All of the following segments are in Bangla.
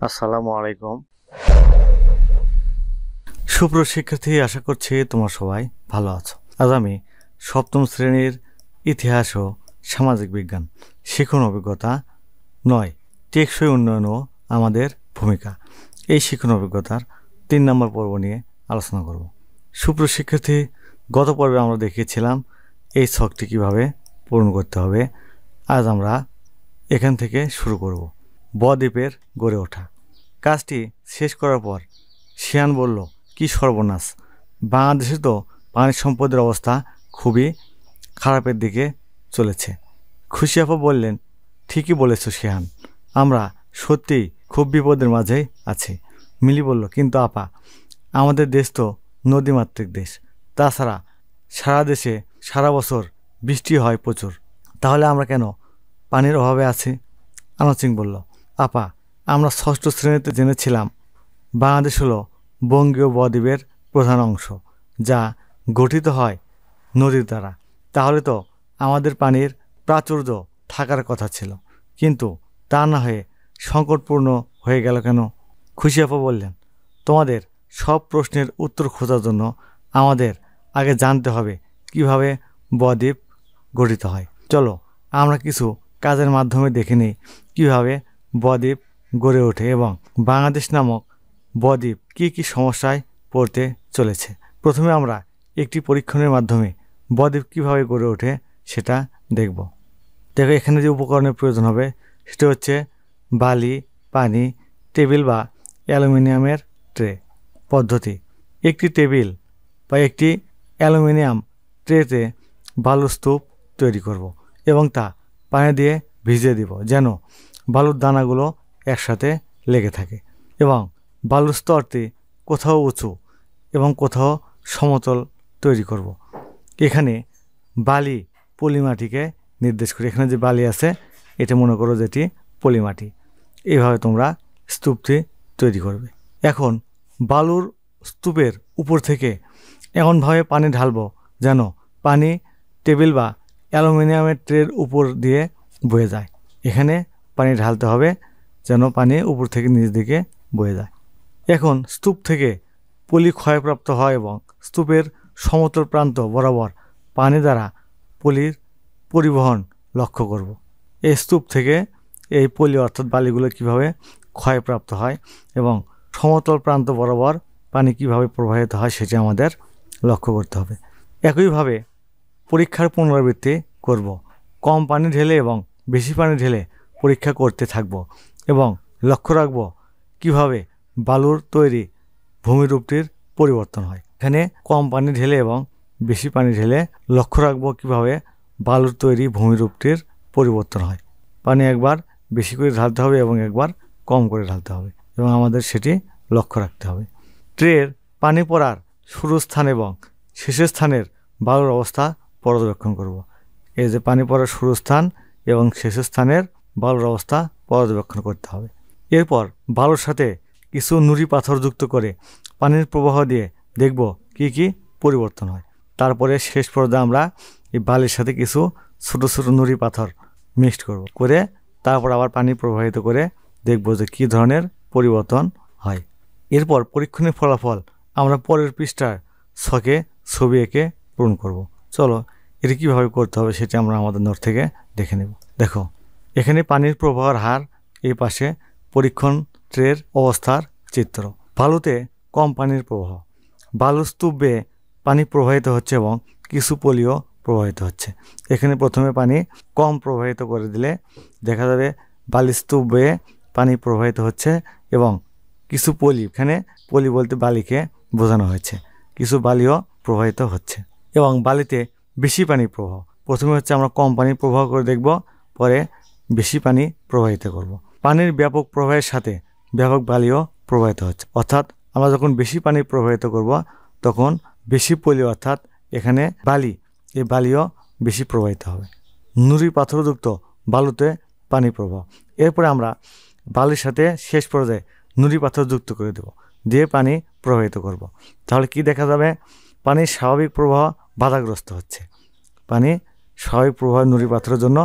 আসসালামু আলাইকুম। সুপ্রিয় শিক্ষার্থী, আশা করছি তোমরা সবাই ভালো আছো। আজ আমি সপ্তম শ্রেণীর ইতিহাস ও সামাজিক বিজ্ঞান শিখন অভিজ্ঞতা 9 টেকসই উন্নয়ন ও আমাদের ভূমিকা এই শিখন অভিজ্ঞতার 3 নম্বর পর্ব নিয়ে আলোচনা করব। সুপ্রিয় শিক্ষার্থী, গত পর্বে আমরা দেখিয়েছিলাম এই ছকটি কিভাবে পূরণ করতে হবে। আজ আমরা এখান থেকে শুরু করব। বদ্বীপের গড়ে ওঠা। কাজটি শেষ করার পর শিয়ান বলল, কি সর্বনাশ, বাংলাদেশে তো পানি সম্পদের অবস্থা খুবই খারাপের দিকে চলেছে। খুশি আপা বললেন, ঠিকই বলেছ শিয়ান, আমরা সত্যিই খুব বিপদের মাঝেই আছি। মিলি বলল, কিন্তু আপা, আমাদের দেশ তো নদীমাতৃক দেশ, তাছাড়া সারা দেশে সারা বছর বৃষ্টি হয় প্রচুর, তাহলে আমরা কেন পানির অভাবে আছি? আনোয়ার সিং বলল, আপা, আমরা ষষ্ঠ শ্রেণীতে জেনেছিলাম বাংলাদেশ হলো বঙ্গীয় বদ্বীপের প্রধান অংশ, যা গঠিত হয় নদীর দ্বারা। তাহলে তো আমাদের পানির প্রাচুর্য থাকার কথা ছিল, কিন্তু তা না হয়ে সংকটপূর্ণ হয়ে গেল কেন? খুশি আপা বললেন, তোমাদের সব প্রশ্নের উত্তর খোঁজার জন্য আমাদের আগে জানতে হবে কিভাবে বদ্বীপ গঠিত হয়। চলো আমরা কিছু কাজের মাধ্যমে দেখে নিই কীভাবে বদ্বীপ গড়ে ওঠে এবং বাংলাদেশ নামক বদ্বীপ কী কী সমস্যায় পড়তে চলেছে। প্রথমে আমরা একটি পরীক্ষণের মাধ্যমে বদ্বীপ কীভাবে গড়ে ওঠে সেটা দেখব। দেখো, এখানে যে উপকরণের প্রয়োজন হবে সেটা হচ্ছে বালি, পানি, টেবিল বা অ্যালুমিনিয়ামের ট্রে। পদ্ধতি: একটি টেবিল বা একটি অ্যালুমিনিয়াম ট্রেতে বালুর স্তূপ তৈরি করব এবং তা পানি দিয়ে ভিজিয়ে দিব যেন বালুর দানাগুলো একসাথে লেগে থাকে, এবং বালুর স্তরটি কোথাও উঁচু এবং কোথাও সমতল তৈরি করব। এখানে বালি পলিমাটিকে নির্দেশ করে, এখানে যে বালি আছে এটা মনে করো যেটি পলিমাটি। এইভাবে তোমরা স্তূপটি তৈরি করবে। এখন বালুর স্তূপের উপর থেকে এমনভাবে পানি ঢালবো যেন পানি টেবিল বা অ্যালুমিনিয়ামের ট্রের উপর দিয়ে বয়ে যায়। এখানে পানি ঢালতে হবে যেন পানি উপর থেকে নিচ দিকে বয়ে যায়। এখন স্তূপ থেকে পলি ক্ষয়প্রাপ্ত হয় এবং স্তূপের সমতল প্রান্ত বরাবর পানি দ্বারা পলির পরিবহন লক্ষ্য করব। এই স্তূপ থেকে এই পলি অর্থাৎ বালিগুলো কিভাবে ক্ষয়প্রাপ্ত হয় এবং সমতল প্রান্ত বরাবর পানি কিভাবে প্রবাহিত হয় সেটি আমাদের লক্ষ্য করতে হবে। একইভাবে পরীক্ষার পুনরাবৃত্তি করব। কম পানি ঢেলে এবং বেশি পানি ঢেলে পরীক্ষা করতে থাকব এবং লক্ষ্য রাখব কিভাবে বালুর তৈরি ভূমিরূপটির পরিবর্তন হয়। এখানে কম পানি ঢেলে এবং বেশি পানি ঢেলে লক্ষ্য রাখব কিভাবে বালুর তৈরি ভূমিরূপটির পরিবর্তন হয়। পানি একবার বেশি করে ঢালতে হবে এবং একবার কম করে ঢালতে হবে এবং আমাদের সেটি লক্ষ্য রাখতে হবে। ট্রের পানি পড়ার শুরুর স্থান এবং শেষের স্থানের বালুর অবস্থা পর্যবেক্ষণ করব। এই যে পানি পড়ার শুরু স্থান এবং শেষের স্থানের বালুর অবস্থা পর্যবেক্ষণ করতে হবে। এরপর বালুর সাথে কিছু নুড়ি পাথর যুক্ত করে পানির প্রবাহ দিয়ে দেখব কি কি পরিবর্তন হয়। তারপরে শেষ পর্যায়ে আমরা এই বালির সাথে কিছু ছোট ছোট নুড়ি পাথর মিক্সড করব, করে তারপর আবার পানি প্রবাহিত করে দেখব যে কী ধরনের পরিবর্তন হয়। এরপর পরীক্ষণের ফলাফল আমরা পরের পৃষ্ঠার ছকে ছবি এঁকে পূরণ করব। চলো এটি কীভাবে করতে হবে সেটি আমরা আমাদের নোট থেকে দেখে নেব। দেখো, এখানে পানির প্রবাহের হার, এই পাশে পরীক্ষণ ট্রের অবস্থার চিত্র। বালুতে কম পানির প্রবাহ, বালুর স্তূপ বেয়ে পানি প্রবাহিত হচ্ছে এবং কিছু পলিও প্রবাহিত হচ্ছে। এখানে প্রথমে পানি কম প্রবাহিত করে দিলে দেখা যাবে বালির স্তূপ বেয়ে পানি প্রবাহিত হচ্ছে এবং কিছু পলি, এখানে পলি বলতে বালিকে বোঝানো হয়েছে, কিছু বালিও প্রবাহিত হচ্ছে এবং বালিতে বেশি পানির প্রবাহ। প্রথমে হচ্ছে আমরা কম পানির প্রবাহ করে দেখব, পরে বেশি পানি প্রবাহিত করব। পানির ব্যাপক প্রবাহের সাথে ব্যাপক বালিও প্রবাহিত হচ্ছে, অর্থাৎ আমরা যখন বেশি পানি প্রবাহিত করব তখন বেশি পলি অর্থাৎ এখানে বালি, এই বালিও বেশি প্রবাহিত হবে। নুড়ি পাথরযুক্ত বালুতে পানি প্রবাহ। এরপরে আমরা বালির সাথে শেষ পর্যায়ে নুড়ি পাথর যুক্ত করে দেব, দিয়ে পানি প্রবাহিত করব। তাহলে কি দেখা যাবে? পানির স্বাভাবিক প্রবাহ বাধাগ্রস্ত হচ্ছে, পানি স্বাভাবিক প্রবাহ নুড়ি পাথরের জন্য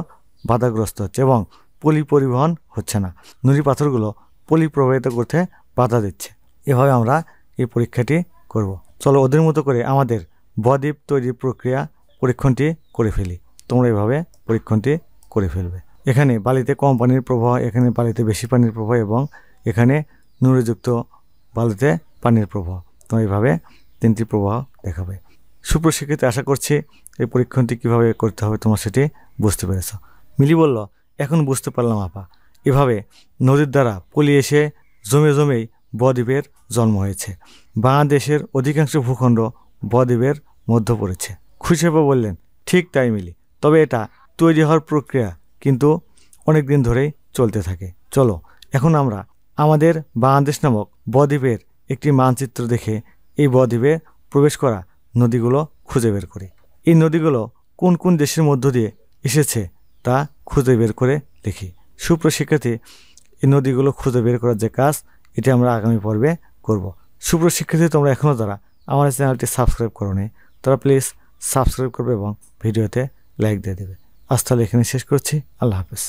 বাধাগ্রস্ত হচ্ছে এবং পলি পরিবহন হচ্ছে না। নুড়ি পাথরগুলো পলি প্রবাহিত করতে বাধা দিচ্ছে। এভাবে আমরা এই পরীক্ষাটি করব। চলো ওদের মতো করে আমাদের বদ্বীপ তৈরির প্রক্রিয়া পরীক্ষণটি করে ফেলি। তোমরা এভাবে পরীক্ষণটি করে ফেলবে। এখানে বালিতে কম পানির প্রবাহ, এখানে বালিতে বেশি পানির প্রবাহ এবং এখানে নুড়িযুক্ত বালিতে পানির প্রবাহ। তোমরা এইভাবে 3টি প্রবাহ দেখাবে। সুপ্রশিক্ষিত, আশা করছি এই পরীক্ষণটি কিভাবে করতে হবে তোমরা সেটি বুঝতে পেরেছ। মিলি বলল, এখন বুঝতে পারলাম আপা, এভাবে নদীর দ্বারা পলি এসে জমেই বদ্বীপের জন্ম হয়েছে। বাংলাদেশের অধিকাংশ ভূখণ্ড বদ্বীপের মধ্যে পড়েছে। খুশি আপা বললেন, ঠিক তাই মিলি, তবে এটা তৈরি হওয়ার প্রক্রিয়া কিন্তু অনেক দিন ধরেই চলতে থাকে। চলো এখন আমরা আমাদের বাংলাদেশ নামক বদ্বীপের একটি মানচিত্র দেখে এই বদ্বীপে প্রবেশ করা নদীগুলো খুঁজে বের করি। এই নদীগুলো কোন কোন দেশের মধ্য দিয়ে এসেছে তা খুঁজে বের করে লিখি। সুপ্রশিক্ষার্থী, এই নদীগুলো খুঁজে বের করার যে কাজ, এটি আমরা আগামী পর্বে করব। সুপ্রশিক্ষার্থী, তোমরা এখনও যারা আমার চ্যানেলটি সাবস্ক্রাইব করোনি তারা প্লিজ সাবস্ক্রাইব করবে এবং ভিডিওতে লাইক দিয়ে দেবে। আজ তাহলে এখানে শেষ করছি। আল্লাহ হাফেজ।